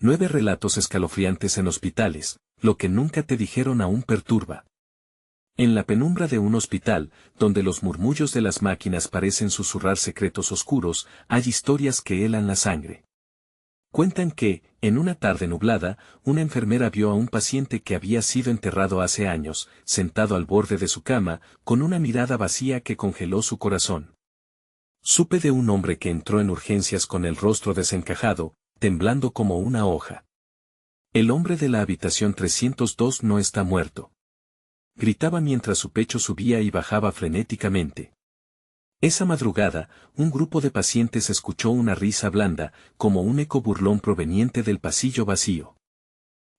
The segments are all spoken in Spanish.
9 relatos escalofriantes en hospitales, lo que nunca te dijeron aún perturba. En la penumbra de un hospital, donde los murmullos de las máquinas parecen susurrar secretos oscuros, hay historias que helan la sangre. Cuentan que, en una tarde nublada, una enfermera vio a un paciente que había sido enterrado hace años, sentado al borde de su cama, con una mirada vacía que congeló su corazón. Supe de un hombre que entró en urgencias con el rostro desencajado, temblando como una hoja. El hombre de la habitación 302 no está muerto. Gritaba mientras su pecho subía y bajaba frenéticamente. Esa madrugada, un grupo de pacientes escuchó una risa blanda, como un eco burlón proveniente del pasillo vacío.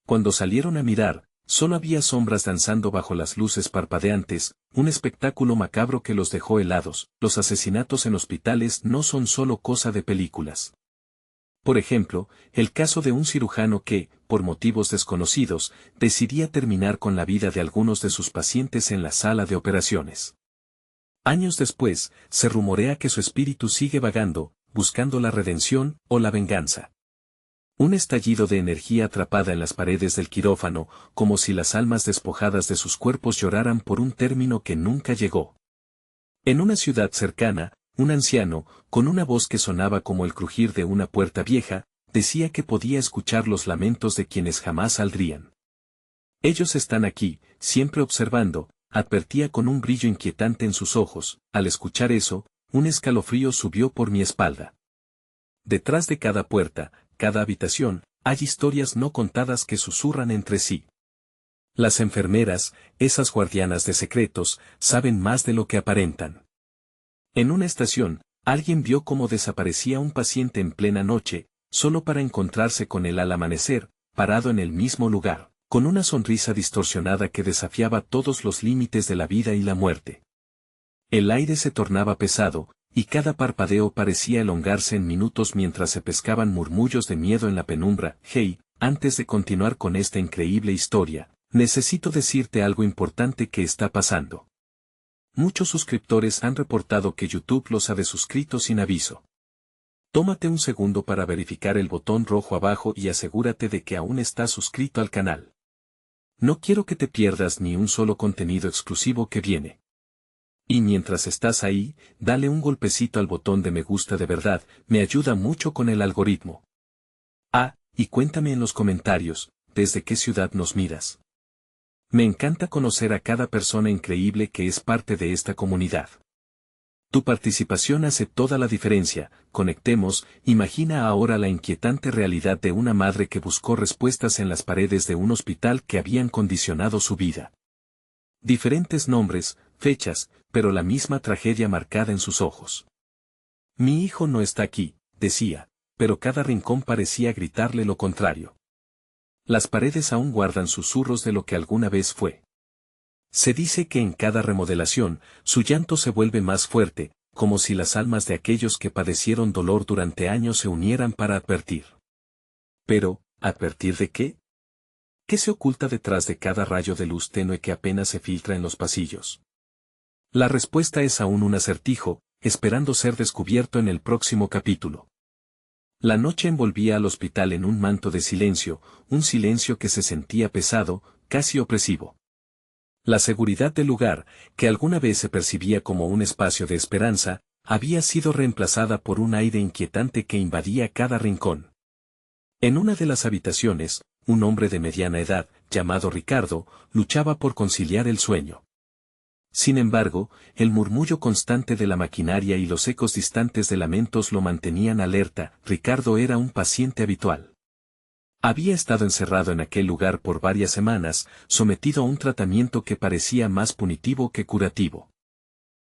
Cuando salieron a mirar, solo había sombras danzando bajo las luces parpadeantes, un espectáculo macabro que los dejó helados. Los asesinatos en hospitales no son solo cosa de películas. Por ejemplo, el caso de un cirujano que, por motivos desconocidos, decidía terminar con la vida de algunos de sus pacientes en la sala de operaciones. Años después, se rumorea que su espíritu sigue vagando, buscando la redención o la venganza. Un estallido de energía atrapada en las paredes del quirófano, como si las almas despojadas de sus cuerpos lloraran por un término que nunca llegó. En una ciudad cercana, un anciano, con una voz que sonaba como el crujir de una puerta vieja, decía que podía escuchar los lamentos de quienes jamás saldrían. Ellos están aquí, siempre observando, advertía con un brillo inquietante en sus ojos. Al escuchar eso, un escalofrío subió por mi espalda. Detrás de cada puerta, cada habitación, hay historias no contadas que susurran entre sí. Las enfermeras, esas guardianas de secretos, saben más de lo que aparentan. En una estación, alguien vio cómo desaparecía un paciente en plena noche, solo para encontrarse con él al amanecer, parado en el mismo lugar, con una sonrisa distorsionada que desafiaba todos los límites de la vida y la muerte. El aire se tornaba pesado, y cada parpadeo parecía elongarse en minutos mientras se pescaban murmullos de miedo en la penumbra. Hey, antes de continuar con esta increíble historia, necesito decirte algo importante que está pasando. Muchos suscriptores han reportado que YouTube los ha desuscrito sin aviso. Tómate un segundo para verificar el botón rojo abajo y asegúrate de que aún estás suscrito al canal. No quiero que te pierdas ni un solo contenido exclusivo que viene. Y mientras estás ahí, dale un golpecito al botón de me gusta, de verdad, me ayuda mucho con el algoritmo. Ah, y cuéntame en los comentarios, ¿desde qué ciudad nos miras? Me encanta conocer a cada persona increíble que es parte de esta comunidad. Tu participación hace toda la diferencia. Conectemos. Imagina ahora la inquietante realidad de una madre que buscó respuestas en las paredes de un hospital que habían condicionado su vida. Diferentes nombres, fechas, pero la misma tragedia marcada en sus ojos. Mi hijo no está aquí, decía, pero cada rincón parecía gritarle lo contrario. Las paredes aún guardan susurros de lo que alguna vez fue. Se dice que en cada remodelación, su llanto se vuelve más fuerte, como si las almas de aquellos que padecieron dolor durante años se unieran para advertir. Pero, ¿advertir de qué? ¿Qué se oculta detrás de cada rayo de luz tenue que apenas se filtra en los pasillos? La respuesta es aún un acertijo, esperando ser descubierto en el próximo capítulo. La noche envolvía al hospital en un manto de silencio, un silencio que se sentía pesado, casi opresivo. La seguridad del lugar, que alguna vez se percibía como un espacio de esperanza, había sido reemplazada por un aire inquietante que invadía cada rincón. En una de las habitaciones, un hombre de mediana edad, llamado Ricardo, luchaba por conciliar el sueño. Sin embargo, el murmullo constante de la maquinaria y los ecos distantes de lamentos lo mantenían alerta. Ricardo era un paciente habitual. Había estado encerrado en aquel lugar por varias semanas, sometido a un tratamiento que parecía más punitivo que curativo.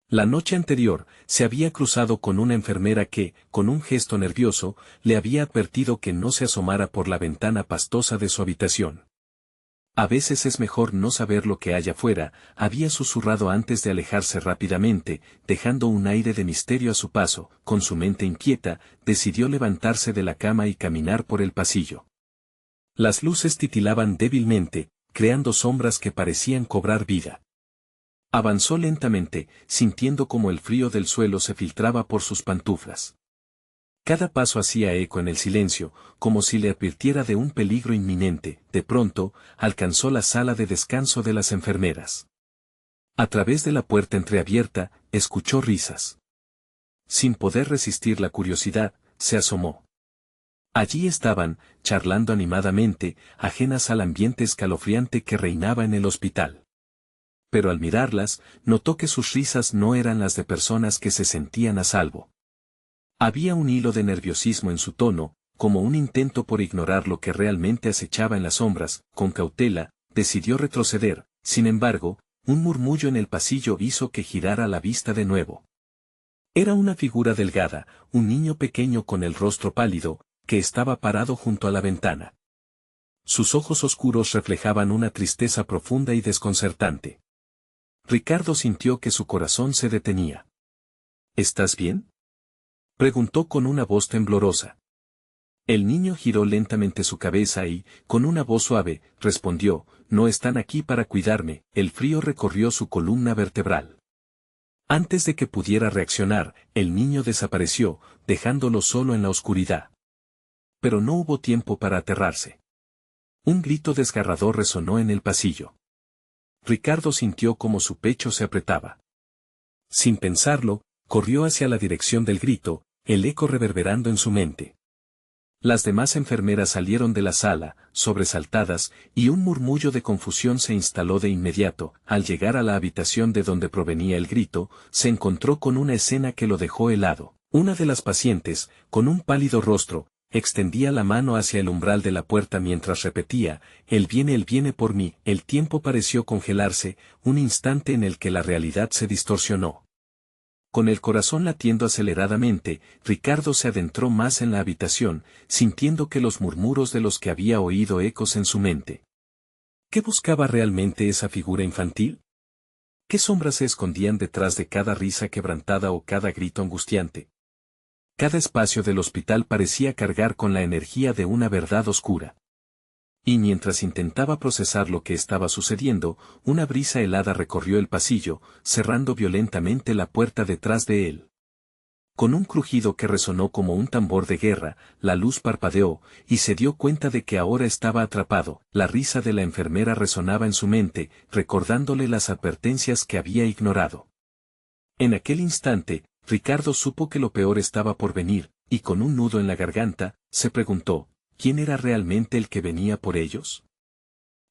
La noche anterior, se había cruzado con una enfermera que, con un gesto nervioso, le había advertido que no se asomara por la ventana pastosa de su habitación. A veces es mejor no saber lo que hay afuera, había susurrado antes de alejarse rápidamente, dejando un aire de misterio a su paso. Con su mente inquieta, decidió levantarse de la cama y caminar por el pasillo. Las luces titilaban débilmente, creando sombras que parecían cobrar vida. Avanzó lentamente, sintiendo como el frío del suelo se filtraba por sus pantuflas. Cada paso hacía eco en el silencio, como si le advirtiera de un peligro inminente. De pronto, alcanzó la sala de descanso de las enfermeras. A través de la puerta entreabierta, escuchó risas. Sin poder resistir la curiosidad, se asomó. Allí estaban, charlando animadamente, ajenas al ambiente escalofriante que reinaba en el hospital. Pero al mirarlas, notó que sus risas no eran las de personas que se sentían a salvo. Había un hilo de nerviosismo en su tono, como un intento por ignorar lo que realmente acechaba en las sombras. Con cautela, decidió retroceder. Sin embargo, un murmullo en el pasillo hizo que girara la vista de nuevo. Era una figura delgada, un niño pequeño con el rostro pálido, que estaba parado junto a la ventana. Sus ojos oscuros reflejaban una tristeza profunda y desconcertante. Ricardo sintió que su corazón se detenía. ¿Estás bien?, preguntó con una voz temblorosa. El niño giró lentamente su cabeza y, con una voz suave, respondió: no están aquí para cuidarme. El frío recorrió su columna vertebral. Antes de que pudiera reaccionar, el niño desapareció, dejándolo solo en la oscuridad. Pero no hubo tiempo para aterrarse. Un grito desgarrador resonó en el pasillo. Ricardo sintió como su pecho se apretaba. Sin pensarlo, corrió hacia la dirección del grito, el eco reverberando en su mente. Las demás enfermeras salieron de la sala, sobresaltadas, y un murmullo de confusión se instaló de inmediato. Al llegar a la habitación de donde provenía el grito, se encontró con una escena que lo dejó helado. Una de las pacientes, con un pálido rostro, extendía la mano hacia el umbral de la puerta mientras repetía: él viene por mí. El tiempo pareció congelarse, un instante en el que la realidad se distorsionó. Con el corazón latiendo aceleradamente, Ricardo se adentró más en la habitación, sintiendo que los murmuros de los que había oído ecos en su mente. ¿Qué buscaba realmente esa figura infantil? ¿Qué sombras se escondían detrás de cada risa quebrantada o cada grito angustiante? Cada espacio del hospital parecía cargar con la energía de una verdad oscura. Y mientras intentaba procesar lo que estaba sucediendo, una brisa helada recorrió el pasillo, cerrando violentamente la puerta detrás de él. Con un crujido que resonó como un tambor de guerra, la luz parpadeó, y se dio cuenta de que ahora estaba atrapado. La risa de la enfermera resonaba en su mente, recordándole las advertencias que había ignorado. En aquel instante, Ricardo supo que lo peor estaba por venir, y con un nudo en la garganta, se preguntó: ¿quién era realmente el que venía por ellos?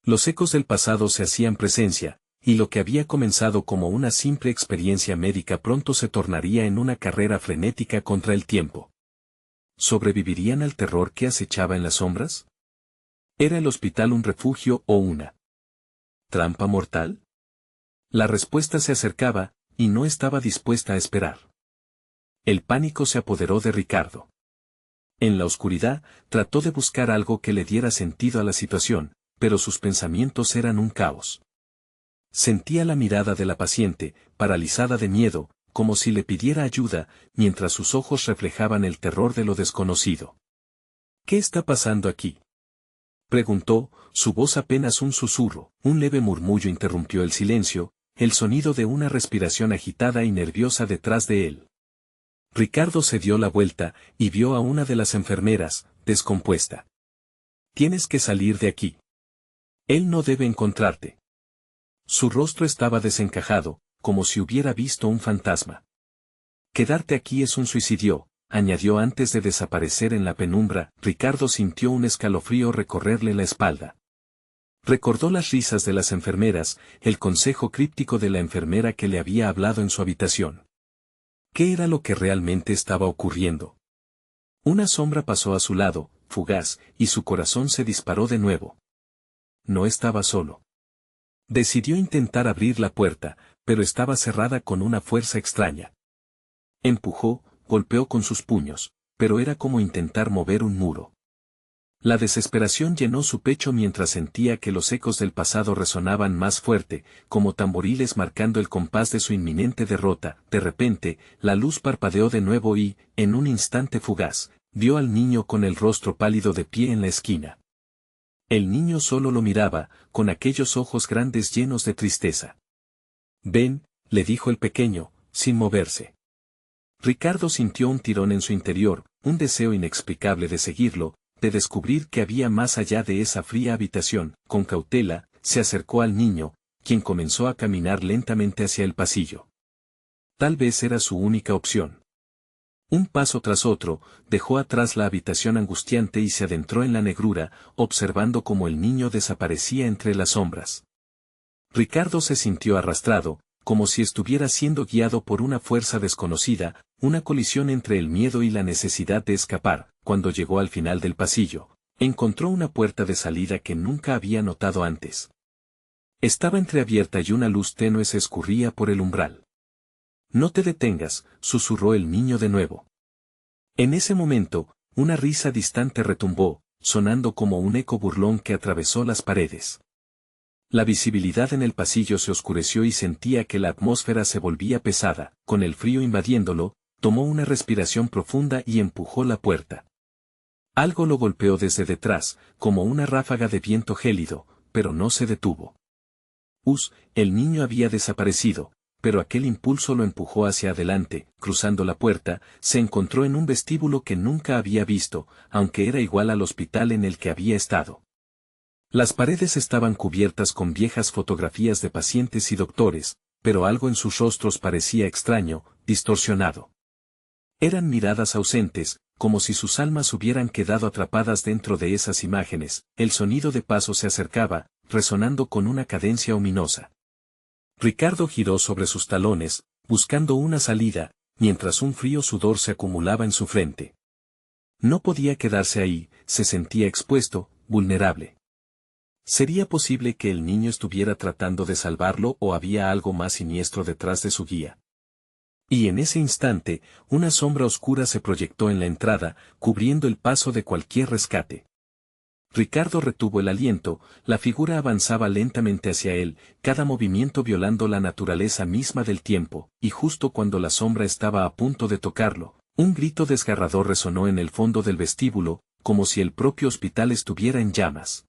Los ecos del pasado se hacían presencia, y lo que había comenzado como una simple experiencia médica pronto se tornaría en una carrera frenética contra el tiempo. ¿Sobrevivirían al terror que acechaba en las sombras? ¿Era el hospital un refugio o una trampa mortal? La respuesta se acercaba, y no estaba dispuesta a esperar. El pánico se apoderó de Ricardo. En la oscuridad, trató de buscar algo que le diera sentido a la situación, pero sus pensamientos eran un caos. Sentía la mirada de la paciente, paralizada de miedo, como si le pidiera ayuda, mientras sus ojos reflejaban el terror de lo desconocido. ¿Qué está pasando aquí?, preguntó, su voz apenas un susurro. Un leve murmullo interrumpió el silencio, el sonido de una respiración agitada y nerviosa detrás de él. Ricardo se dio la vuelta, y vio a una de las enfermeras, descompuesta. Tienes que salir de aquí. Él no debe encontrarte. Su rostro estaba desencajado, como si hubiera visto un fantasma. Quedarte aquí es un suicidio, añadió antes de desaparecer en la penumbra. Ricardo sintió un escalofrío recorrerle la espalda. Recordó las risas de las enfermeras, el consejo críptico de la enfermera que le había hablado en su habitación. ¿Qué era lo que realmente estaba ocurriendo? Una sombra pasó a su lado, fugaz, y su corazón se disparó de nuevo. No estaba solo. Decidió intentar abrir la puerta, pero estaba cerrada con una fuerza extraña. Empujó, golpeó con sus puños, pero era como intentar mover un muro. La desesperación llenó su pecho mientras sentía que los ecos del pasado resonaban más fuerte, como tamboriles marcando el compás de su inminente derrota. De repente, la luz parpadeó de nuevo y, en un instante fugaz, vio al niño con el rostro pálido de pie en la esquina. El niño solo lo miraba, con aquellos ojos grandes llenos de tristeza. Ven, le dijo el pequeño, sin moverse. Ricardo sintió un tirón en su interior, un deseo inexplicable de seguirlo, de descubrir qué había más allá de esa fría habitación. Con cautela, se acercó al niño, quien comenzó a caminar lentamente hacia el pasillo. Tal vez era su única opción. Un paso tras otro, dejó atrás la habitación angustiante y se adentró en la negrura, observando cómo el niño desaparecía entre las sombras. Ricardo se sintió arrastrado, como si estuviera siendo guiado por una fuerza desconocida, una colisión entre el miedo y la necesidad de escapar. Cuando llegó al final del pasillo, encontró una puerta de salida que nunca había notado antes. Estaba entreabierta y una luz tenue se escurría por el umbral. «No te detengas», susurró el niño de nuevo. En ese momento, una risa distante retumbó, sonando como un eco burlón que atravesó las paredes. La visibilidad en el pasillo se oscureció y sentía que la atmósfera se volvía pesada. Con el frío invadiéndolo, tomó una respiración profunda y empujó la puerta. Algo lo golpeó desde detrás, como una ráfaga de viento gélido, pero no se detuvo. El niño había desaparecido, pero aquel impulso lo empujó hacia adelante. Cruzando la puerta, se encontró en un vestíbulo que nunca había visto, aunque era igual al hospital en el que había estado. Las paredes estaban cubiertas con viejas fotografías de pacientes y doctores, pero algo en sus rostros parecía extraño, distorsionado. Eran miradas ausentes, como si sus almas hubieran quedado atrapadas dentro de esas imágenes. El sonido de pasos se acercaba, resonando con una cadencia ominosa. Ricardo giró sobre sus talones, buscando una salida, mientras un frío sudor se acumulaba en su frente. No podía quedarse ahí, se sentía expuesto, vulnerable. ¿Sería posible que el niño estuviera tratando de salvarlo o había algo más siniestro detrás de su guía? Y en ese instante, una sombra oscura se proyectó en la entrada, cubriendo el paso de cualquier rescate. Ricardo retuvo el aliento, la figura avanzaba lentamente hacia él, cada movimiento violando la naturaleza misma del tiempo, y justo cuando la sombra estaba a punto de tocarlo, un grito desgarrador resonó en el fondo del vestíbulo, como si el propio hospital estuviera en llamas.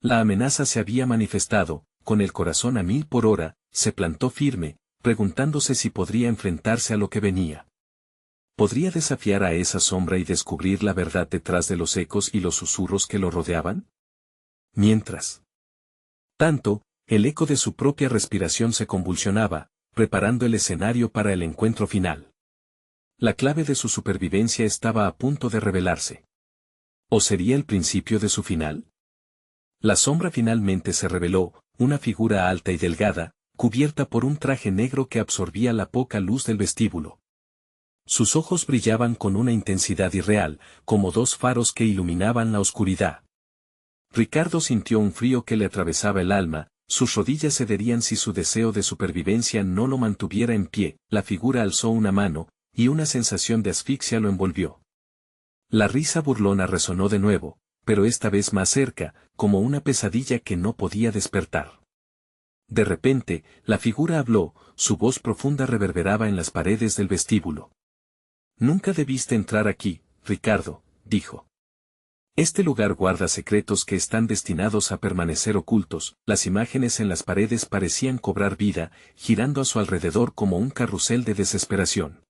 La amenaza se había manifestado, con el corazón a 1000 por hora, se plantó firme, preguntándose si podría enfrentarse a lo que venía. ¿Podría desafiar a esa sombra y descubrir la verdad detrás de los ecos y los susurros que lo rodeaban? Mientras tanto, el eco de su propia respiración se convulsionaba, preparando el escenario para el encuentro final. La clave de su supervivencia estaba a punto de revelarse. ¿O sería el principio de su final? La sombra finalmente se reveló, una figura alta y delgada, cubierta por un traje negro que absorbía la poca luz del vestíbulo. Sus ojos brillaban con una intensidad irreal, como dos faros que iluminaban la oscuridad. Ricardo sintió un frío que le atravesaba el alma, sus rodillas cederían si su deseo de supervivencia no lo mantuviera en pie. La figura alzó una mano, y una sensación de asfixia lo envolvió. La risa burlona resonó de nuevo, pero esta vez más cerca, como una pesadilla que no podía despertar. De repente, la figura habló, su voz profunda reverberaba en las paredes del vestíbulo. «Nunca debiste entrar aquí, Ricardo», dijo. «Este lugar guarda secretos que están destinados a permanecer ocultos». Las imágenes en las paredes parecían cobrar vida, girando a su alrededor como un carrusel de desesperación.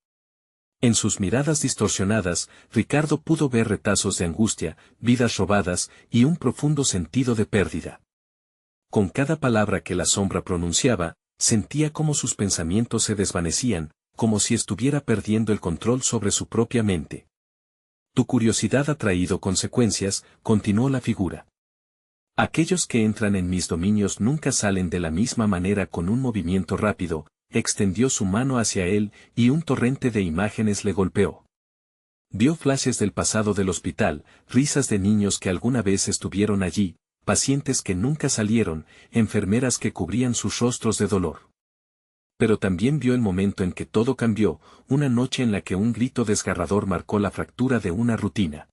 En sus miradas distorsionadas, Ricardo pudo ver retazos de angustia, vidas robadas, y un profundo sentido de pérdida. Con cada palabra que la sombra pronunciaba, sentía cómo sus pensamientos se desvanecían, como si estuviera perdiendo el control sobre su propia mente. «Tu curiosidad ha traído consecuencias», continuó la figura. «Aquellos que entran en mis dominios nunca salen de la misma manera». Con un movimiento rápido, extendió su mano hacia él, y un torrente de imágenes le golpeó. Vio flashes del pasado del hospital, risas de niños que alguna vez estuvieron allí, pacientes que nunca salieron, enfermeras que cubrían sus rostros de dolor. Pero también vio el momento en que todo cambió, una noche en la que un grito desgarrador marcó la fractura de una rutina.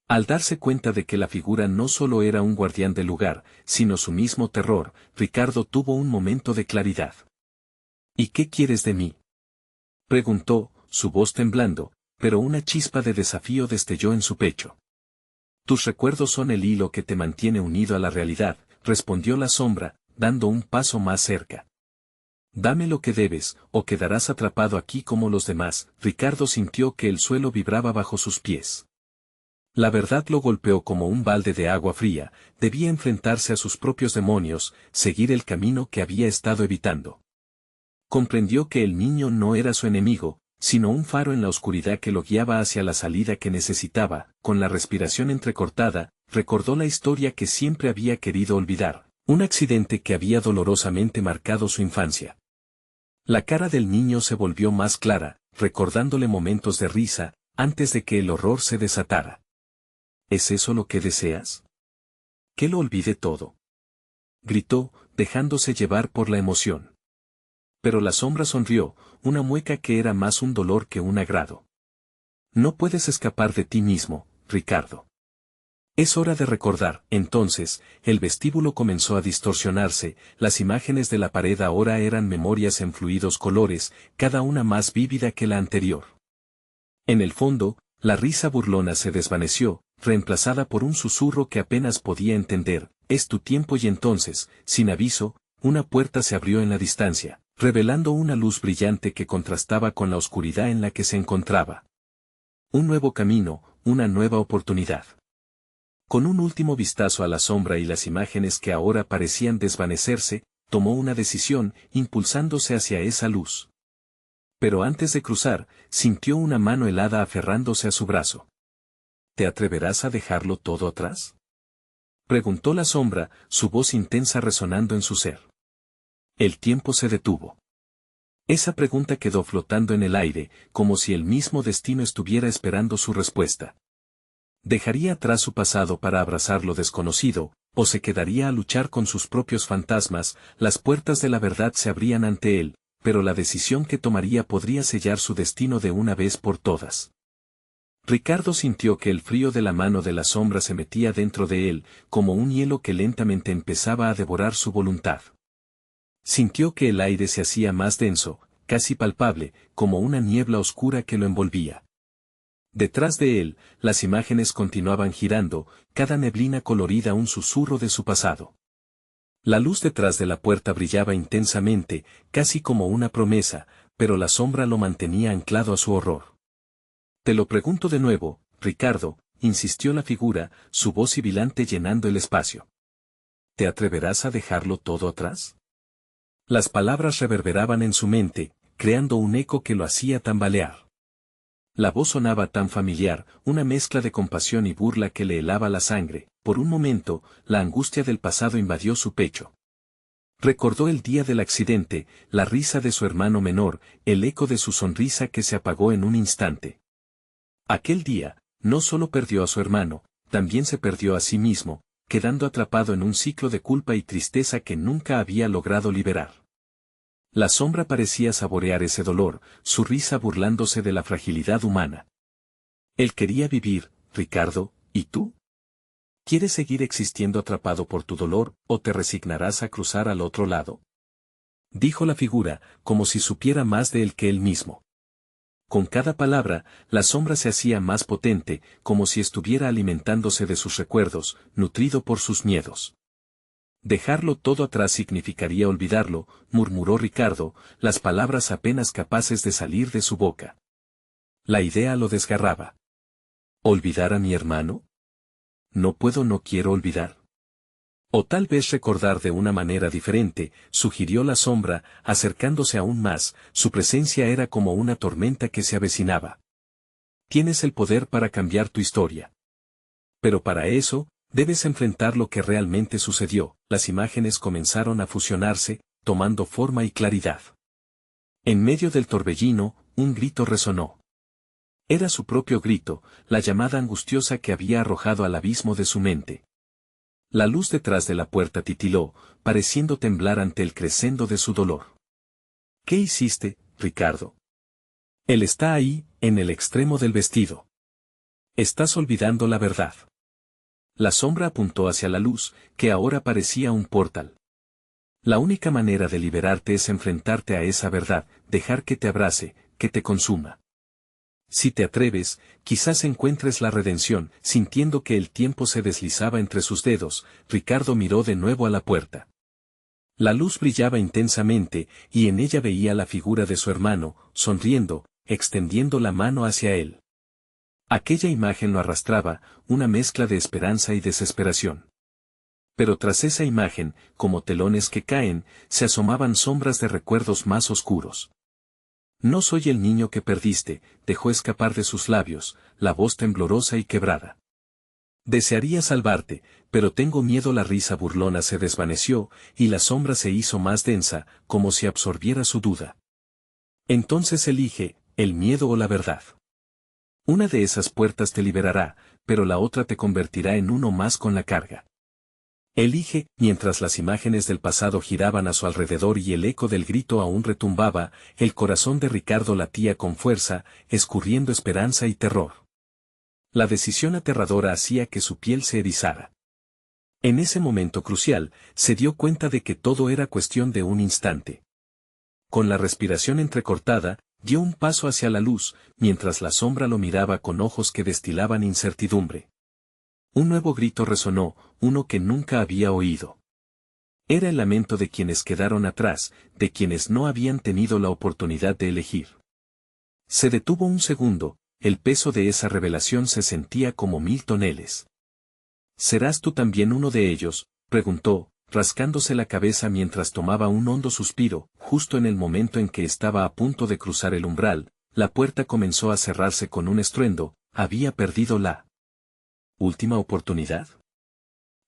Al darse cuenta de que la figura no solo era un guardián del lugar, sino su mismo terror, Ricardo tuvo un momento de claridad. «¿Y qué quieres de mí?», preguntó, su voz temblando, pero una chispa de desafío destelló en su pecho. «Tus recuerdos son el hilo que te mantiene unido a la realidad», respondió la sombra, dando un paso más cerca. Dame lo que debes, o quedarás atrapado aquí como los demás. Ricardo sintió que el suelo vibraba bajo sus pies. La verdad lo golpeó como un balde de agua fría, debía enfrentarse a sus propios demonios, seguir el camino que había estado evitando. Comprendió que el niño no era su enemigo, sino un faro en la oscuridad que lo guiaba hacia la salida que necesitaba. Con la respiración entrecortada, recordó la historia que siempre había querido olvidar, un accidente que había dolorosamente marcado su infancia. La cara del niño se volvió más clara, recordándole momentos de risa, antes de que el horror se desatara. ¿Es eso lo que deseas? ¿Que lo olvide todo? Gritó, dejándose llevar por la emoción. Pero la sombra sonrió, una mueca que era más un dolor que un agrado. No puedes escapar de ti mismo, Ricardo. Es hora de recordar. Entonces, el vestíbulo comenzó a distorsionarse, las imágenes de la pared ahora eran memorias en fluidos colores, cada una más vívida que la anterior. En el fondo, la risa burlona se desvaneció, reemplazada por un susurro que apenas podía entender. Es tu tiempo. Y entonces, sin aviso, una puerta se abrió en la distancia, revelando una luz brillante que contrastaba con la oscuridad en la que se encontraba. Un nuevo camino, una nueva oportunidad. Con un último vistazo a la sombra y las imágenes que ahora parecían desvanecerse, tomó una decisión, impulsándose hacia esa luz. Pero antes de cruzar, sintió una mano helada aferrándose a su brazo. ¿Te atreverás a dejarlo todo atrás?, preguntó la sombra, su voz intensa resonando en su ser. El tiempo se detuvo. Esa pregunta quedó flotando en el aire, como si el mismo destino estuviera esperando su respuesta. ¿Dejaría atrás su pasado para abrazar lo desconocido, o se quedaría a luchar con sus propios fantasmas? Las puertas de la verdad se abrían ante él, pero la decisión que tomaría podría sellar su destino de una vez por todas. Ricardo sintió que el frío de la mano de la sombra se metía dentro de él, como un hielo que lentamente empezaba a devorar su voluntad. Sintió que el aire se hacía más denso, casi palpable, como una niebla oscura que lo envolvía. Detrás de él, las imágenes continuaban girando, cada neblina colorida un susurro de su pasado. La luz detrás de la puerta brillaba intensamente, casi como una promesa, pero la sombra lo mantenía anclado a su horror. Te lo pregunto de nuevo, Ricardo, insistió la figura, su voz sibilante llenando el espacio. ¿Te atreverás a dejarlo todo atrás? Las palabras reverberaban en su mente, creando un eco que lo hacía tambalear. La voz sonaba tan familiar, una mezcla de compasión y burla que le helaba la sangre. Por un momento, la angustia del pasado invadió su pecho. Recordó el día del accidente, la risa de su hermano menor, el eco de su sonrisa que se apagó en un instante. Aquel día, no solo perdió a su hermano, también se perdió a sí mismo, quedando atrapado en un ciclo de culpa y tristeza que nunca había logrado liberar. La sombra parecía saborear ese dolor, su risa burlándose de la fragilidad humana. Él quería vivir, Ricardo, ¿y tú? ¿Quieres seguir existiendo atrapado por tu dolor, o te resignarás a cruzar al otro lado? Dijo la figura, como si supiera más de él que él mismo. Con cada palabra, la sombra se hacía más potente, como si estuviera alimentándose de sus recuerdos, nutrido por sus miedos. Dejarlo todo atrás significaría olvidarlo, murmuró Ricardo, las palabras apenas capaces de salir de su boca. La idea lo desgarraba. ¿Olvidar a mi hermano? No puedo, no quiero olvidar. O tal vez recordar de una manera diferente, sugirió la sombra, acercándose aún más, su presencia era como una tormenta que se avecinaba. Tienes el poder para cambiar tu historia. Pero para eso, debes enfrentar lo que realmente sucedió. Las imágenes comenzaron a fusionarse, tomando forma y claridad. En medio del torbellino, un grito resonó. Era su propio grito, la llamada angustiosa que había arrojado al abismo de su mente. La luz detrás de la puerta titiló, pareciendo temblar ante el crescendo de su dolor. ¿Qué hiciste, Ricardo? Él está ahí, en el extremo del vestido. Estás olvidando la verdad. La sombra apuntó hacia la luz, que ahora parecía un portal. La única manera de liberarte es enfrentarte a esa verdad, dejar que te abrace, que te consuma. Si te atreves, quizás encuentres la redención. Sintiendo que el tiempo se deslizaba entre sus dedos, Ricardo miró de nuevo a la puerta. La luz brillaba intensamente, y en ella veía la figura de su hermano, sonriendo, extendiendo la mano hacia él. Aquella imagen lo arrastraba, una mezcla de esperanza y desesperación. Pero tras esa imagen, como telones que caen, se asomaban sombras de recuerdos más oscuros. No soy el niño que perdiste, dejó escapar de sus labios, la voz temblorosa y quebrada. Desearía salvarte, pero tengo miedo. La risa burlona se desvaneció, y la sombra se hizo más densa, como si absorbiera su duda. Entonces elige, el miedo o la verdad. Una de esas puertas te liberará, pero la otra te convertirá en uno más con la carga. Elige. Mientras las imágenes del pasado giraban a su alrededor y el eco del grito aún retumbaba, el corazón de Ricardo latía con fuerza, escurriendo esperanza y terror. La decisión aterradora hacía que su piel se erizara. En ese momento crucial, se dio cuenta de que todo era cuestión de un instante. Con la respiración entrecortada, dio un paso hacia la luz, mientras la sombra lo miraba con ojos que destilaban incertidumbre. Un nuevo grito resonó, uno que nunca había oído. Era el lamento de quienes quedaron atrás, de quienes no habían tenido la oportunidad de elegir. Se detuvo un segundo, el peso de esa revelación se sentía como 1000 toneles. ¿Serás tú también uno de ellos?, preguntó, rascándose la cabeza mientras tomaba un hondo suspiro. Justo en el momento en que estaba a punto de cruzar el umbral, la puerta comenzó a cerrarse con un estruendo. Había perdido la última oportunidad.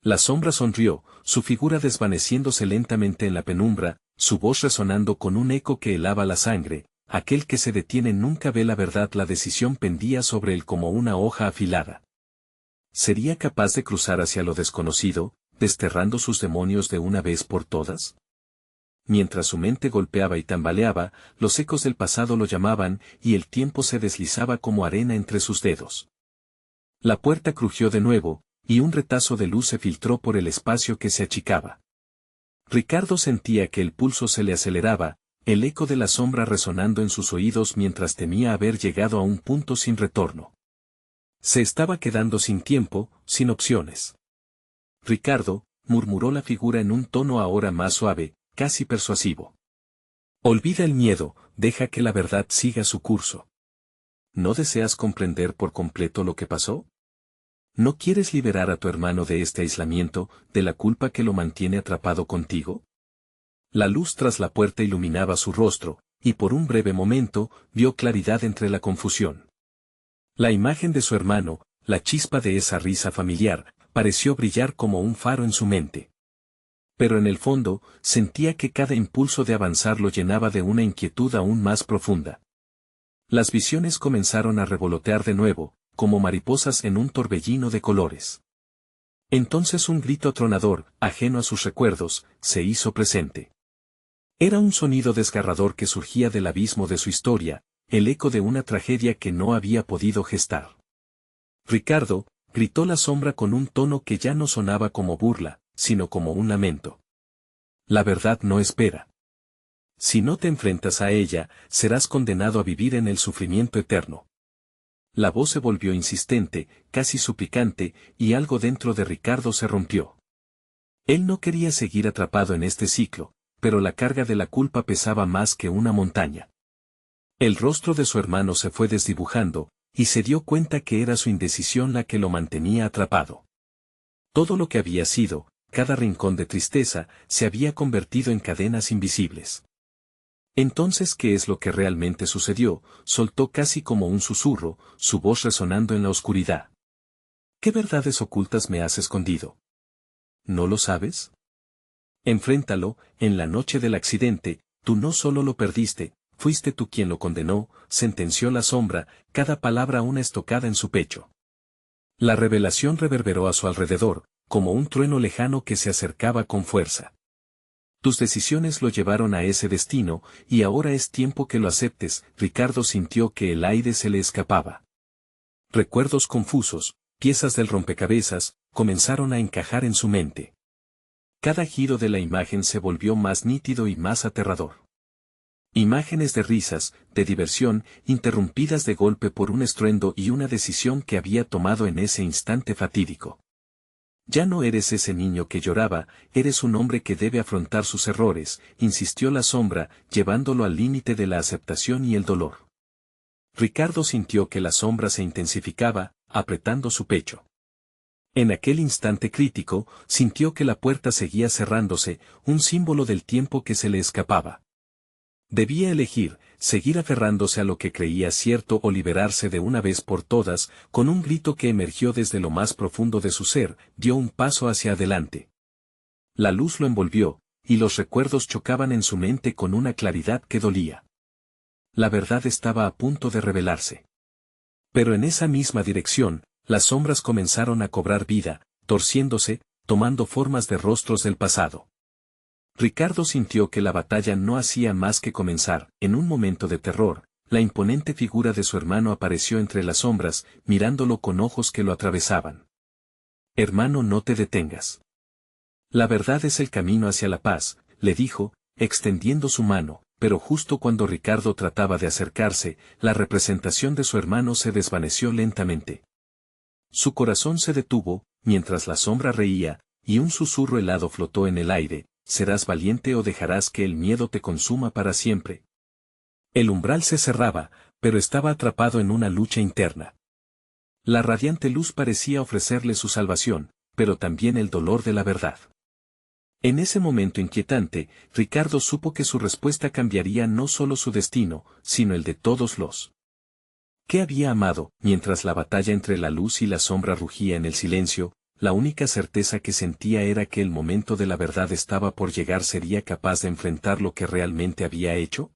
La sombra sonrió, su figura desvaneciéndose lentamente en la penumbra, su voz resonando con un eco que helaba la sangre. Aquel que se detiene nunca ve la verdad. La decisión pendía sobre él como una hoja afilada. ¿Sería capaz de cruzar hacia lo desconocido, desterrando sus demonios de una vez por todas? Mientras su mente golpeaba y tambaleaba, los ecos del pasado lo llamaban, y el tiempo se deslizaba como arena entre sus dedos. La puerta crujió de nuevo, y un retazo de luz se filtró por el espacio que se achicaba. Ricardo sentía que el pulso se le aceleraba, el eco de la sombra resonando en sus oídos mientras temía haber llegado a un punto sin retorno. Se estaba quedando sin tiempo, sin opciones. Ricardo, murmuró la figura en un tono ahora más suave, casi persuasivo. Olvida el miedo, deja que la verdad siga su curso. ¿No deseas comprender por completo lo que pasó? ¿No quieres liberar a tu hermano de este aislamiento, de la culpa que lo mantiene atrapado contigo? La luz tras la puerta iluminaba su rostro, y por un breve momento, vio claridad entre la confusión. La imagen de su hermano, la chispa de esa risa familiar, pareció brillar como un faro en su mente. Pero en el fondo, sentía que cada impulso de avanzar lo llenaba de una inquietud aún más profunda. Las visiones comenzaron a revolotear de nuevo, como mariposas en un torbellino de colores. Entonces un grito atronador, ajeno a sus recuerdos, se hizo presente. Era un sonido desgarrador que surgía del abismo de su historia, el eco de una tragedia que no había podido gestar. Ricardo, gritó la sombra con un tono que ya no sonaba como burla, sino como un lamento. La verdad no espera. Si no te enfrentas a ella, serás condenado a vivir en el sufrimiento eterno. La voz se volvió insistente, casi suplicante, y algo dentro de Ricardo se rompió. Él no quería seguir atrapado en este ciclo, pero la carga de la culpa pesaba más que una montaña. El rostro de su hermano se fue desdibujando, y se dio cuenta que era su indecisión la que lo mantenía atrapado. Todo lo que había sido, cada rincón de tristeza, se había convertido en cadenas invisibles. Entonces, ¿qué es lo que realmente sucedió?, soltó casi como un susurro, su voz resonando en la oscuridad. ¿Qué verdades ocultas me has escondido? ¿No lo sabes? Enfréntalo. En la noche del accidente, tú no solo lo perdiste, fuiste tú quien lo condenó, sentenció la sombra, cada palabra una estocada en su pecho. La revelación reverberó a su alrededor, como un trueno lejano que se acercaba con fuerza. Tus decisiones lo llevaron a ese destino, y ahora es tiempo que lo aceptes. Ricardo sintió que el aire se le escapaba. Recuerdos confusos, piezas del rompecabezas, comenzaron a encajar en su mente. Cada giro de la imagen se volvió más nítido y más aterrador. Imágenes de risas, de diversión, interrumpidas de golpe por un estruendo y una decisión que había tomado en ese instante fatídico. Ya no eres ese niño que lloraba, eres un hombre que debe afrontar sus errores, insistió la sombra, llevándolo al límite de la aceptación y el dolor. Ricardo sintió que la sombra se intensificaba, apretando su pecho. En aquel instante crítico, sintió que la puerta seguía cerrándose, un símbolo del tiempo que se le escapaba. Debía elegir, seguir aferrándose a lo que creía cierto o liberarse de una vez por todas. Con un grito que emergió desde lo más profundo de su ser, dio un paso hacia adelante. La luz lo envolvió, y los recuerdos chocaban en su mente con una claridad que dolía. La verdad estaba a punto de revelarse. Pero en esa misma dirección, las sombras comenzaron a cobrar vida, torciéndose, tomando formas de rostros del pasado. Ricardo sintió que la batalla no hacía más que comenzar. En un momento de terror, la imponente figura de su hermano apareció entre las sombras, mirándolo con ojos que lo atravesaban. Hermano, no te detengas. La verdad es el camino hacia la paz, le dijo, extendiendo su mano, pero justo cuando Ricardo trataba de acercarse, la representación de su hermano se desvaneció lentamente. Su corazón se detuvo, mientras la sombra reía, y un susurro helado flotó en el aire: ¿serás valiente o dejarás que el miedo te consuma para siempre? El umbral se cerraba, pero estaba atrapado en una lucha interna. La radiante luz parecía ofrecerle su salvación, pero también el dolor de la verdad. En ese momento inquietante, Ricardo supo que su respuesta cambiaría no solo su destino, sino el de todos los que había amado. Mientras la batalla entre la luz y la sombra rugía en el silencio, la única certeza que sentía era que el momento de la verdad estaba por llegar. ¿Sería capaz de enfrentar lo que realmente había hecho?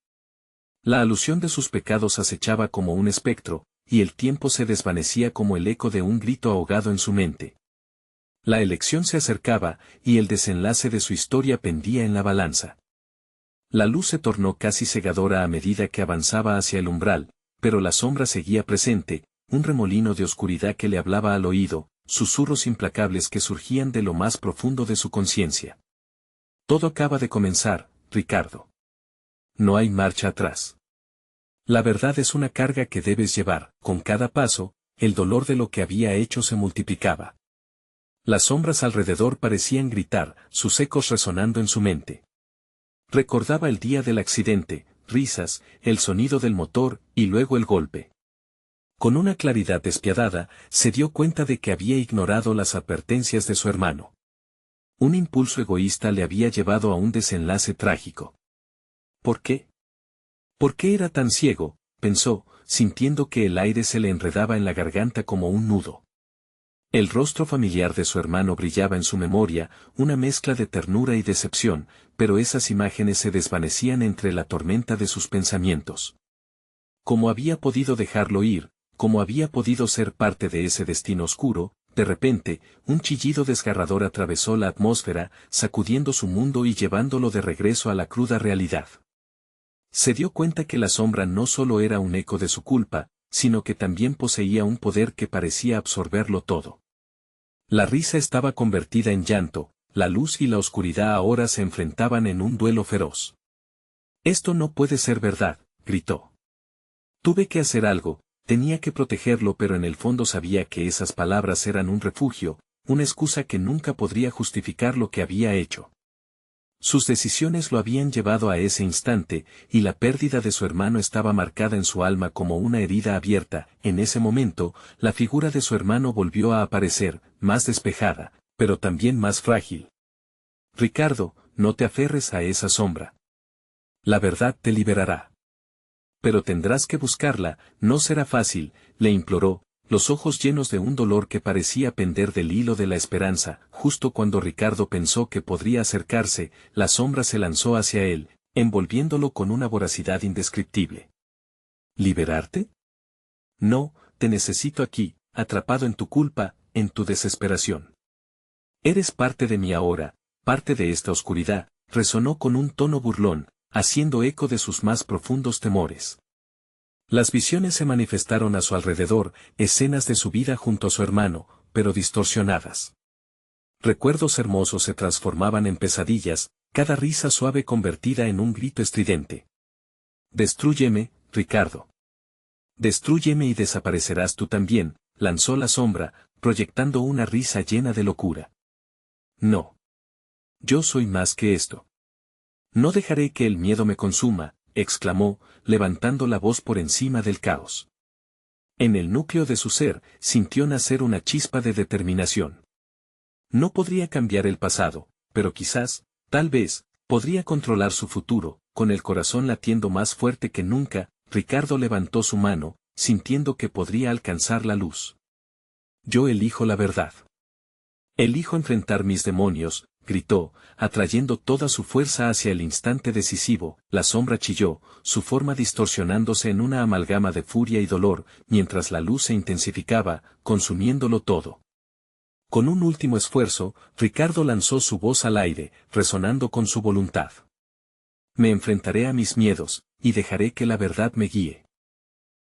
La alusión de sus pecados acechaba como un espectro, y el tiempo se desvanecía como el eco de un grito ahogado en su mente. La elección se acercaba, y el desenlace de su historia pendía en la balanza. La luz se tornó casi cegadora a medida que avanzaba hacia el umbral, pero la sombra seguía presente, un remolino de oscuridad que le hablaba al oído, susurros implacables que surgían de lo más profundo de su conciencia. Todo acaba de comenzar, Ricardo. No hay marcha atrás. La verdad es una carga que debes llevar. Con cada paso, el dolor de lo que había hecho se multiplicaba. Las sombras alrededor parecían gritar, sus ecos resonando en su mente. Recordaba el día del accidente, risas, el sonido del motor, y luego el golpe. Con una claridad despiadada, se dio cuenta de que había ignorado las advertencias de su hermano. Un impulso egoísta le había llevado a un desenlace trágico. ¿Por qué? ¿Por qué era tan ciego?, pensó, sintiendo que el aire se le enredaba en la garganta como un nudo. El rostro familiar de su hermano brillaba en su memoria, una mezcla de ternura y decepción, pero esas imágenes se desvanecían entre la tormenta de sus pensamientos. ¿Cómo había podido dejarlo ir? ¿Cómo había podido ser parte de ese destino oscuro? De repente, un chillido desgarrador atravesó la atmósfera, sacudiendo su mundo y llevándolo de regreso a la cruda realidad. Se dio cuenta que la sombra no solo era un eco de su culpa, sino que también poseía un poder que parecía absorberlo todo. La risa estaba convertida en llanto, la luz y la oscuridad ahora se enfrentaban en un duelo feroz. «Esto no puede ser verdad», gritó. «Tuve que hacer algo, tenía que protegerlo», pero en el fondo sabía que esas palabras eran un refugio, una excusa que nunca podría justificar lo que había hecho. Sus decisiones lo habían llevado a ese instante, y la pérdida de su hermano estaba marcada en su alma como una herida abierta. En ese momento, la figura de su hermano volvió a aparecer, más despejada, pero también más frágil. «Ricardo, no te aferres a esa sombra. La verdad te liberará. Pero tendrás que buscarla, no será fácil», le imploró, los ojos llenos de un dolor que parecía pender del hilo de la esperanza. Justo cuando Ricardo pensó que podría acercarse, la sombra se lanzó hacia él, envolviéndolo con una voracidad indescriptible. ¿Liberarte? No, te necesito aquí, atrapado en tu culpa, en tu desesperación. Eres parte de mí ahora, parte de esta oscuridad, resonó con un tono burlón, haciendo eco de sus más profundos temores. Las visiones se manifestaron a su alrededor, escenas de su vida junto a su hermano, pero distorsionadas. Recuerdos hermosos se transformaban en pesadillas, cada risa suave convertida en un grito estridente. «Destrúyeme, Ricardo. Destrúyeme y desaparecerás tú también», lanzó la sombra, proyectando una risa llena de locura. No. Yo soy más que esto. No dejaré que el miedo me consuma, exclamó, levantando la voz por encima del caos. En el núcleo de su ser, sintió nacer una chispa de determinación. No podría cambiar el pasado, pero quizás, tal vez, podría controlar su futuro. Con el corazón latiendo más fuerte que nunca, Ricardo levantó su mano, sintiendo que podría alcanzar la luz. Yo elijo la verdad. Elijo enfrentar mis demonios, gritó, atrayendo toda su fuerza hacia el instante decisivo. La sombra chilló, su forma distorsionándose en una amalgama de furia y dolor, mientras la luz se intensificaba, consumiéndolo todo. Con un último esfuerzo, Ricardo lanzó su voz al aire, resonando con su voluntad. Me enfrentaré a mis miedos, y dejaré que la verdad me guíe.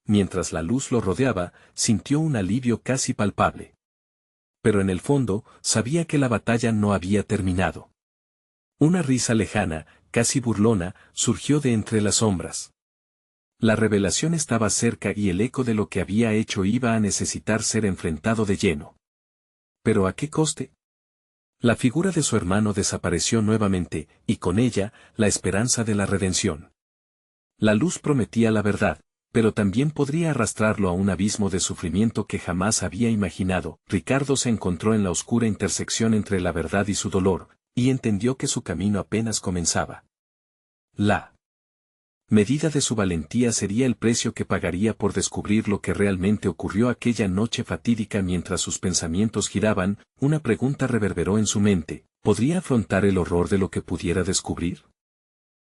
Mientras la luz lo rodeaba, sintió un alivio casi palpable. Pero en el fondo, sabía que la batalla no había terminado. Una risa lejana, casi burlona, surgió de entre las sombras. La revelación estaba cerca y el eco de lo que había hecho iba a necesitar ser enfrentado de lleno. ¿Pero a qué coste? La figura de su hermano desapareció nuevamente, y con ella, la esperanza de la redención. La luz prometía la verdad, pero también podría arrastrarlo a un abismo de sufrimiento que jamás había imaginado. Ricardo se encontró en la oscura intersección entre la verdad y su dolor, y entendió que su camino apenas comenzaba. La medida de su valentía sería el precio que pagaría por descubrir lo que realmente ocurrió aquella noche fatídica. Mientras sus pensamientos giraban, una pregunta reverberó en su mente: ¿podría afrontar el horror de lo que pudiera descubrir?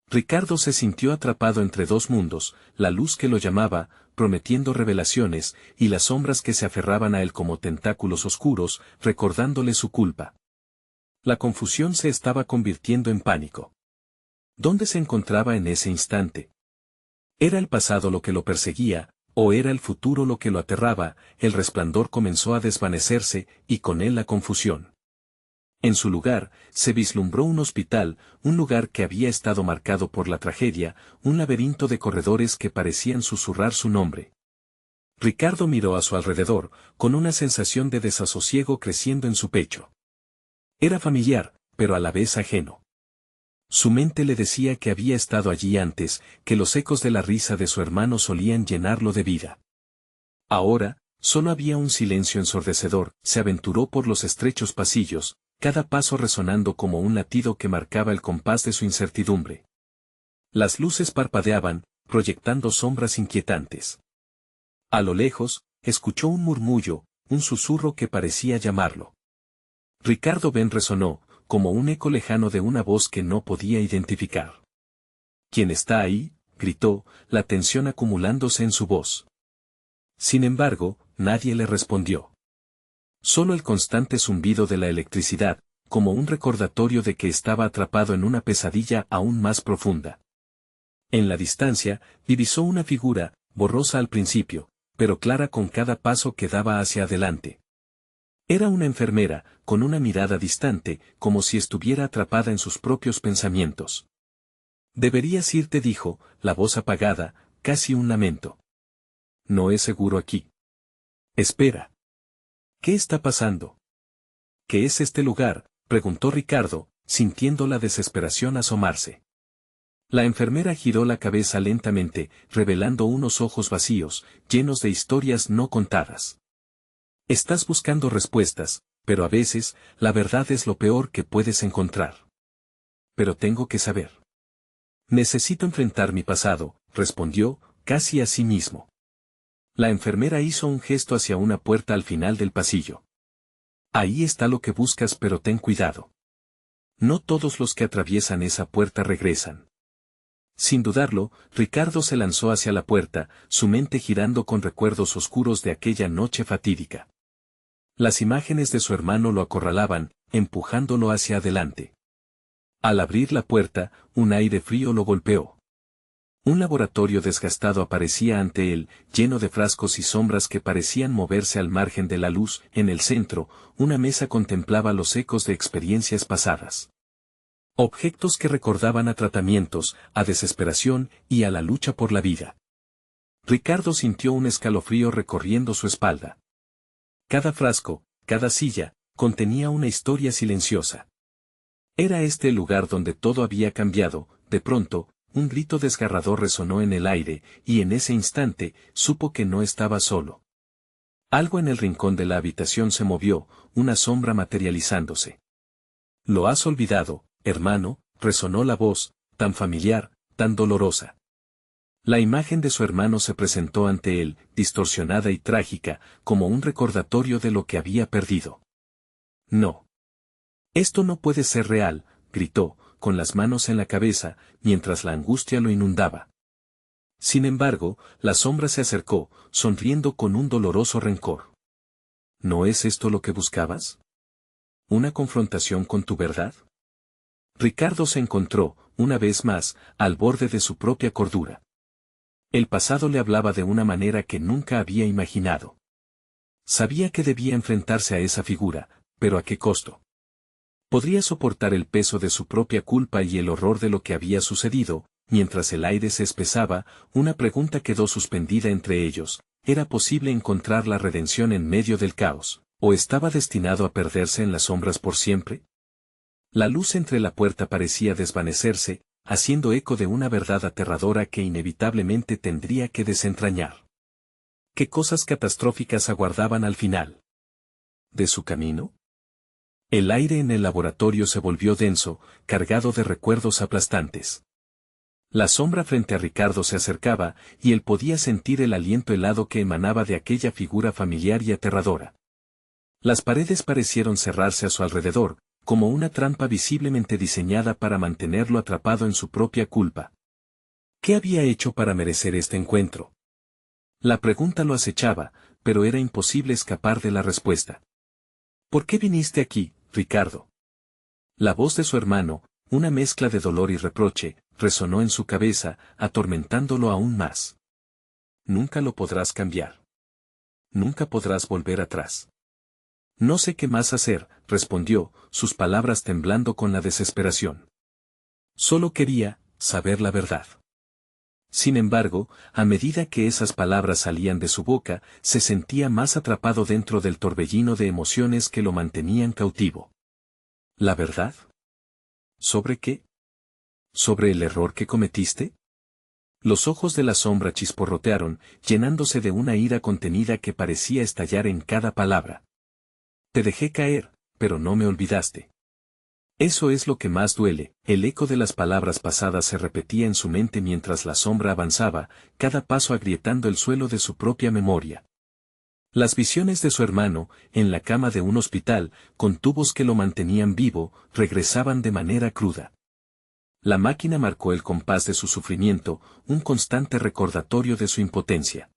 Ricardo se sintió atrapado entre dos mundos, la luz que lo llamaba, prometiendo revelaciones, y las sombras que se aferraban a él como tentáculos oscuros, recordándole su culpa. La confusión se estaba convirtiendo en pánico. ¿Dónde se encontraba en ese instante? ¿Era el pasado lo que lo perseguía, o era el futuro lo que lo aterraba? El resplandor comenzó a desvanecerse, y con él la confusión. En su lugar, se vislumbró un hospital, un lugar que había estado marcado por la tragedia, un laberinto de corredores que parecían susurrar su nombre. Ricardo miró a su alrededor, con una sensación de desasosiego creciendo en su pecho. Era familiar, pero a la vez ajeno. Su mente le decía que había estado allí antes, que los ecos de la risa de su hermano solían llenarlo de vida. Ahora, solo había un silencio ensordecedor. Se aventuró por los estrechos pasillos, cada paso resonando como un latido que marcaba el compás de su incertidumbre. Las luces parpadeaban, proyectando sombras inquietantes. A lo lejos, escuchó un murmullo, un susurro que parecía llamarlo. Ricardo Ben resonó, como un eco lejano de una voz que no podía identificar. ¿Quién está ahí?, gritó, la tensión acumulándose en su voz. Sin embargo, nadie le respondió. Solo el constante zumbido de la electricidad, como un recordatorio de que estaba atrapado en una pesadilla aún más profunda. En la distancia, divisó una figura, borrosa al principio, pero clara con cada paso que daba hacia adelante. Era una enfermera, con una mirada distante, como si estuviera atrapada en sus propios pensamientos. Deberías irte, dijo, la voz apagada, casi un lamento. No es seguro aquí. Espera. ¿Qué está pasando? ¿Qué es este lugar?, preguntó Ricardo, sintiendo la desesperación asomarse. La enfermera giró la cabeza lentamente, revelando unos ojos vacíos, llenos de historias no contadas. Estás buscando respuestas, pero a veces, la verdad es lo peor que puedes encontrar. Pero tengo que saber. Necesito enfrentar mi pasado, respondió, casi a sí mismo. La enfermera hizo un gesto hacia una puerta al final del pasillo. Ahí está lo que buscas, pero ten cuidado. No todos los que atraviesan esa puerta regresan. Sin dudarlo, Ricardo se lanzó hacia la puerta, su mente girando con recuerdos oscuros de aquella noche fatídica. Las imágenes de su hermano lo acorralaban, empujándolo hacia adelante. Al abrir la puerta, un aire frío lo golpeó. Un laboratorio desgastado aparecía ante él, lleno de frascos y sombras que parecían moverse al margen de la luz. En el centro, una mesa contemplaba los ecos de experiencias pasadas. Objetos que recordaban a tratamientos, a desesperación y a la lucha por la vida. Ricardo sintió un escalofrío recorriendo su espalda. Cada frasco, cada silla, contenía una historia silenciosa. Era este el lugar donde todo había cambiado. De pronto, un grito desgarrador resonó en el aire, y en ese instante, supo que no estaba solo. Algo en el rincón de la habitación se movió, una sombra materializándose. «Lo has olvidado, hermano», resonó la voz, tan familiar, tan dolorosa. La imagen de su hermano se presentó ante él, distorsionada y trágica, como un recordatorio de lo que había perdido. «No. Esto no puede ser real», gritó, con las manos en la cabeza, mientras la angustia lo inundaba. Sin embargo, la sombra se acercó, sonriendo con un doloroso rencor. ¿No es esto lo que buscabas? ¿Una confrontación con tu verdad? Ricardo se encontró, una vez más, al borde de su propia cordura. El pasado le hablaba de una manera que nunca había imaginado. Sabía que debía enfrentarse a esa figura, pero ¿a qué costo? Podría soportar el peso de su propia culpa y el horror de lo que había sucedido. Mientras el aire se espesaba, una pregunta quedó suspendida entre ellos: ¿era posible encontrar la redención en medio del caos, o estaba destinado a perderse en las sombras por siempre? La luz entre la puerta parecía desvanecerse, haciendo eco de una verdad aterradora que inevitablemente tendría que desentrañar. ¿Qué cosas catastróficas aguardaban al final de su camino? El aire en el laboratorio se volvió denso, cargado de recuerdos aplastantes. La sombra frente a Ricardo se acercaba, y él podía sentir el aliento helado que emanaba de aquella figura familiar y aterradora. Las paredes parecieron cerrarse a su alrededor, como una trampa visiblemente diseñada para mantenerlo atrapado en su propia culpa. ¿Qué había hecho para merecer este encuentro? La pregunta lo acechaba, pero era imposible escapar de la respuesta. ¿Por qué viniste aquí, Ricardo? La voz de su hermano, una mezcla de dolor y reproche, resonó en su cabeza, atormentándolo aún más. Nunca lo podrás cambiar. Nunca podrás volver atrás. No sé qué más hacer, respondió, sus palabras temblando con la desesperación. Solo quería saber la verdad. Sin embargo, a medida que esas palabras salían de su boca, se sentía más atrapado dentro del torbellino de emociones que lo mantenían cautivo. ¿La verdad? ¿Sobre qué? ¿Sobre el error que cometiste? Los ojos de la sombra chisporrotearon, llenándose de una ira contenida que parecía estallar en cada palabra. Te dejé caer, pero no me olvidaste. Eso es lo que más duele. El eco de las palabras pasadas se repetía en su mente mientras la sombra avanzaba, cada paso agrietando el suelo de su propia memoria. Las visiones de su hermano, en la cama de un hospital, con tubos que lo mantenían vivo, regresaban de manera cruda. La máquina marcó el compás de su sufrimiento, un constante recordatorio de su impotencia.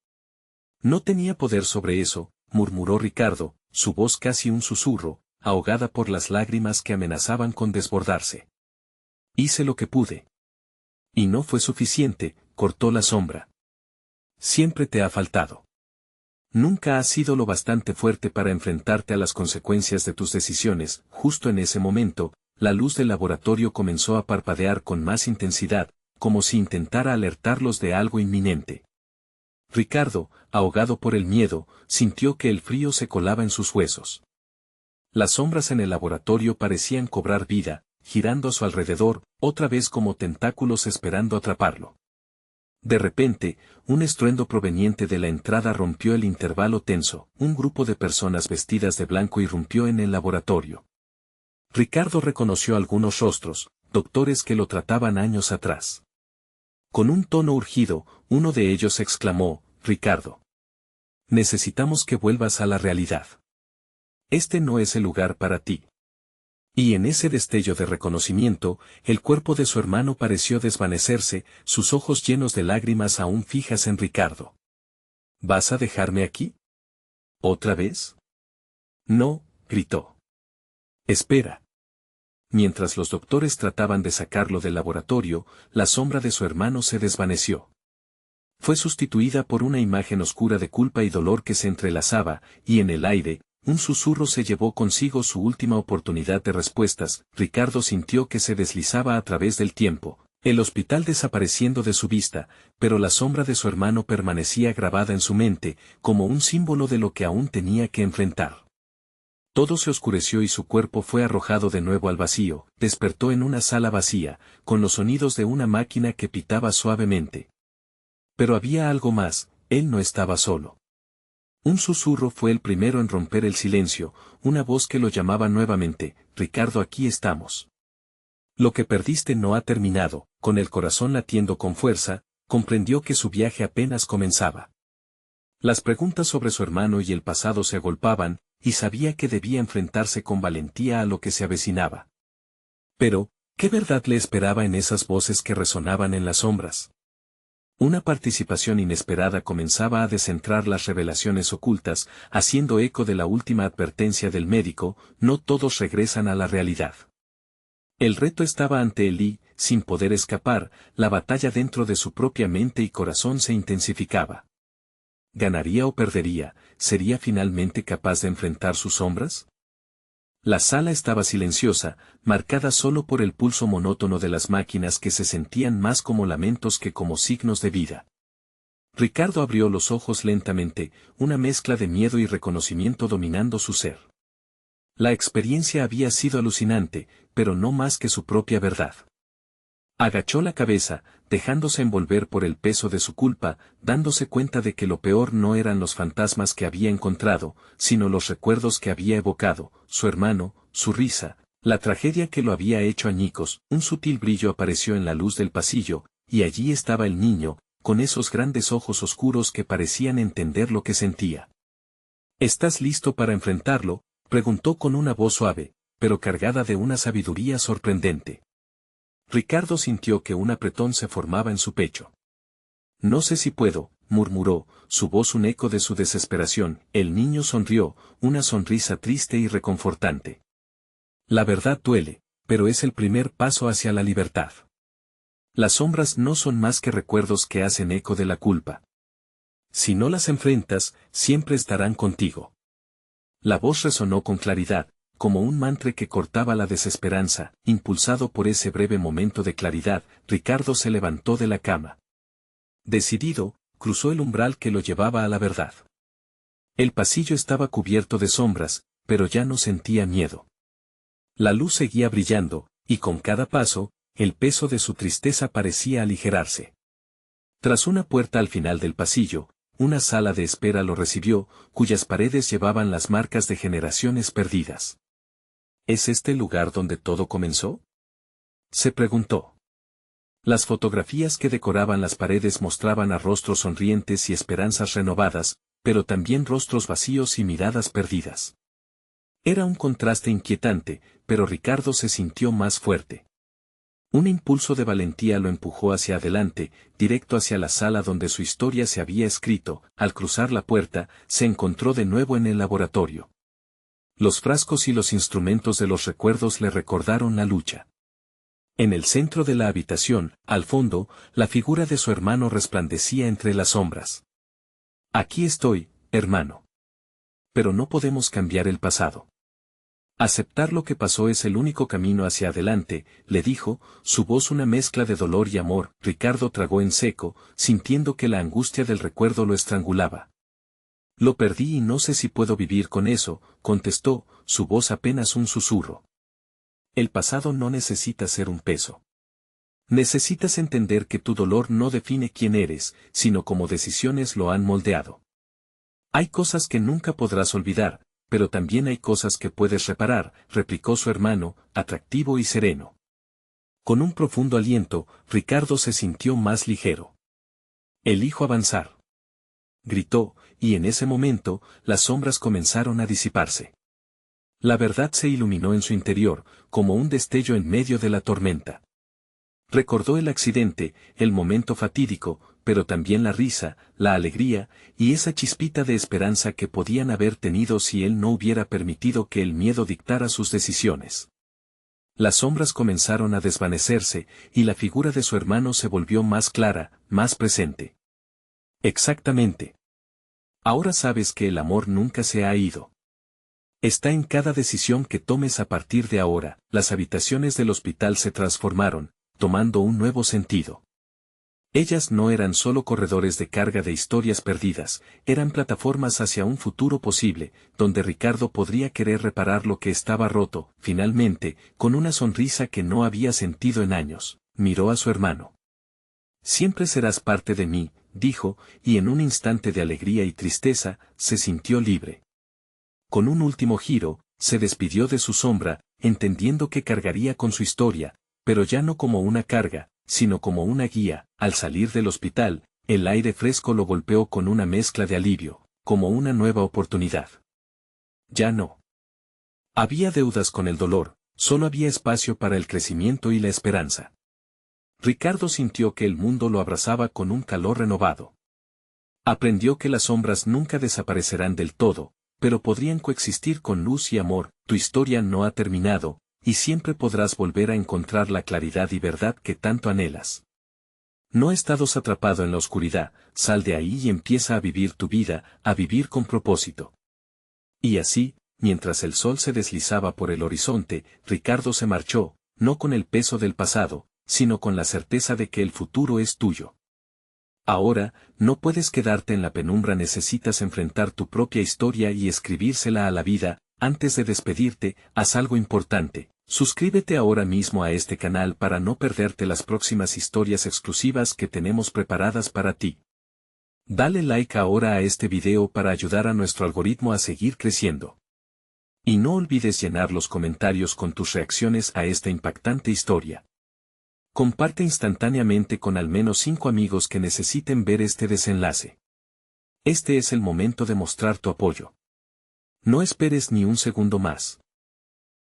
No tenía poder sobre eso, murmuró Ricardo, su voz casi un susurro, ahogada por las lágrimas que amenazaban con desbordarse. Hice lo que pude. Y no fue suficiente, cortó la sombra. Siempre te ha faltado. Nunca has sido lo bastante fuerte para enfrentarte a las consecuencias de tus decisiones. Justo en ese momento, la luz del laboratorio comenzó a parpadear con más intensidad, como si intentara alertarlos de algo inminente. Ricardo, ahogado por el miedo, sintió que el frío se colaba en sus huesos. Las sombras en el laboratorio parecían cobrar vida, girando a su alrededor, otra vez como tentáculos esperando atraparlo. De repente, un estruendo proveniente de la entrada rompió el intervalo tenso. Un grupo de personas vestidas de blanco irrumpió en el laboratorio. Ricardo reconoció algunos rostros, doctores que lo trataban años atrás. Con un tono urgido, uno de ellos exclamó: Ricardo. Necesitamos que vuelvas a la realidad. Este no es el lugar para ti. Y en ese destello de reconocimiento, el cuerpo de su hermano pareció desvanecerse, sus ojos llenos de lágrimas aún fijas en Ricardo. ¿Vas a dejarme aquí? ¿Otra vez? No, gritó. Espera. Mientras los doctores trataban de sacarlo del laboratorio, la sombra de su hermano se desvaneció. Fue sustituida por una imagen oscura de culpa y dolor que se entrelazaba, y en el aire, un susurro se llevó consigo su última oportunidad de respuestas. Ricardo sintió que se deslizaba a través del tiempo, el hospital desapareciendo de su vista, pero la sombra de su hermano permanecía grabada en su mente, como un símbolo de lo que aún tenía que enfrentar. Todo se oscureció y su cuerpo fue arrojado de nuevo al vacío. Despertó en una sala vacía, con los sonidos de una máquina que pitaba suavemente. Pero había algo más, él no estaba solo. Un susurro fue el primero en romper el silencio, una voz que lo llamaba nuevamente: Ricardo, aquí estamos. Lo que perdiste no ha terminado. Con el corazón latiendo con fuerza, comprendió que su viaje apenas comenzaba. Las preguntas sobre su hermano y el pasado se agolpaban, y sabía que debía enfrentarse con valentía a lo que se avecinaba. Pero, ¿qué verdad le esperaba en esas voces que resonaban en las sombras? Una participación inesperada comenzaba a descentrar las revelaciones ocultas, haciendo eco de la última advertencia del médico: no todos regresan a la realidad. El reto estaba ante él y, sin poder escapar, la batalla dentro de su propia mente y corazón se intensificaba. ¿Ganaría o perdería? ¿Sería finalmente capaz de enfrentar sus sombras? La sala estaba silenciosa, marcada solo por el pulso monótono de las máquinas que se sentían más como lamentos que como signos de vida. Ricardo abrió los ojos lentamente, una mezcla de miedo y reconocimiento dominando su ser. La experiencia había sido alucinante, pero no más que su propia verdad. Agachó la cabeza, dejándose envolver por el peso de su culpa, dándose cuenta de que lo peor no eran los fantasmas que había encontrado, sino los recuerdos que había evocado: su hermano, su risa, la tragedia que lo había hecho añicos. Un sutil brillo apareció en la luz del pasillo, y allí estaba el niño, con esos grandes ojos oscuros que parecían entender lo que sentía. ¿Estás listo para enfrentarlo?, preguntó con una voz suave, pero cargada de una sabiduría sorprendente. Ricardo sintió que un apretón se formaba en su pecho. No sé si puedo, murmuró, su voz un eco de su desesperación. El niño sonrió, una sonrisa triste y reconfortante. La verdad duele, pero es el primer paso hacia la libertad. Las sombras no son más que recuerdos que hacen eco de la culpa. Si no las enfrentas, siempre estarán contigo. La voz resonó con claridad, como un mantra que cortaba la desesperanza. Impulsado por ese breve momento de claridad, Ricardo se levantó de la cama. Decidido, cruzó el umbral que lo llevaba a la verdad. El pasillo estaba cubierto de sombras, pero ya no sentía miedo. La luz seguía brillando, y con cada paso, el peso de su tristeza parecía aligerarse. Tras una puerta al final del pasillo, una sala de espera lo recibió, cuyas paredes llevaban las marcas de generaciones perdidas. ¿Es este el lugar donde todo comenzó?, se preguntó. Las fotografías que decoraban las paredes mostraban a rostros sonrientes y esperanzas renovadas, pero también rostros vacíos y miradas perdidas. Era un contraste inquietante, pero Ricardo se sintió más fuerte. Un impulso de valentía lo empujó hacia adelante, directo hacia la sala donde su historia se había escrito. Al cruzar la puerta, se encontró de nuevo en el laboratorio. Los frascos y los instrumentos de los recuerdos le recordaron la lucha. En el centro de la habitación, al fondo, la figura de su hermano resplandecía entre las sombras. Aquí estoy, hermano. Pero no podemos cambiar el pasado. Aceptar lo que pasó es el único camino hacia adelante, le dijo, su voz una mezcla de dolor y amor. Ricardo tragó en seco, sintiendo que la angustia del recuerdo lo estrangulaba. Lo perdí y no sé si puedo vivir con eso, contestó, su voz apenas un susurro. El pasado no necesita ser un peso. Necesitas entender que tu dolor no define quién eres, sino cómo decisiones lo han moldeado. Hay cosas que nunca podrás olvidar, pero también hay cosas que puedes reparar, replicó su hermano, atractivo y sereno. Con un profundo aliento, Ricardo se sintió más ligero. Elijo avanzar, gritó, y en ese momento, las sombras comenzaron a disiparse. La verdad se iluminó en su interior, como un destello en medio de la tormenta. Recordó el accidente, el momento fatídico, pero también la risa, la alegría, y esa chispita de esperanza que podían haber tenido si él no hubiera permitido que el miedo dictara sus decisiones. Las sombras comenzaron a desvanecerse, y la figura de su hermano se volvió más clara, más presente. Exactamente. Ahora sabes que el amor nunca se ha ido. Está en cada decisión que tomes a partir de ahora. Las habitaciones del hospital se transformaron, tomando un nuevo sentido. Ellas no eran solo corredores de carga de historias perdidas, eran plataformas hacia un futuro posible, donde Ricardo podría querer reparar lo que estaba roto. Finalmente, con una sonrisa que no había sentido en años, miró a su hermano. Siempre serás parte de mí, dijo, y en un instante de alegría y tristeza, se sintió libre. Con un último giro, se despidió de su sombra, entendiendo que cargaría con su historia, pero ya no como una carga, sino como una guía. Al salir del hospital, el aire fresco lo golpeó con una mezcla de alivio, como una nueva oportunidad. Ya no había deudas con el dolor, solo había espacio para el crecimiento y la esperanza. Ricardo sintió que el mundo lo abrazaba con un calor renovado. Aprendió que las sombras nunca desaparecerán del todo, pero podrían coexistir con luz y amor. Tu historia no ha terminado, y siempre podrás volver a encontrar la claridad y verdad que tanto anhelas. No estás atrapado en la oscuridad, sal de ahí y empieza a vivir tu vida, a vivir con propósito. Y así, mientras el sol se deslizaba por el horizonte, Ricardo se marchó, no con el peso del pasado, sino con la certeza de que el futuro es tuyo. Ahora, no puedes quedarte en la penumbra, necesitas enfrentar tu propia historia y escribírsela a la vida. Antes de despedirte, haz algo importante. Suscríbete ahora mismo a este canal para no perderte las próximas historias exclusivas que tenemos preparadas para ti. Dale like ahora a este video para ayudar a nuestro algoritmo a seguir creciendo. Y no olvides llenar los comentarios con tus reacciones a esta impactante historia. Comparte instantáneamente con al menos 5 amigos que necesiten ver este desenlace. Este es el momento de mostrar tu apoyo. No esperes ni un segundo más.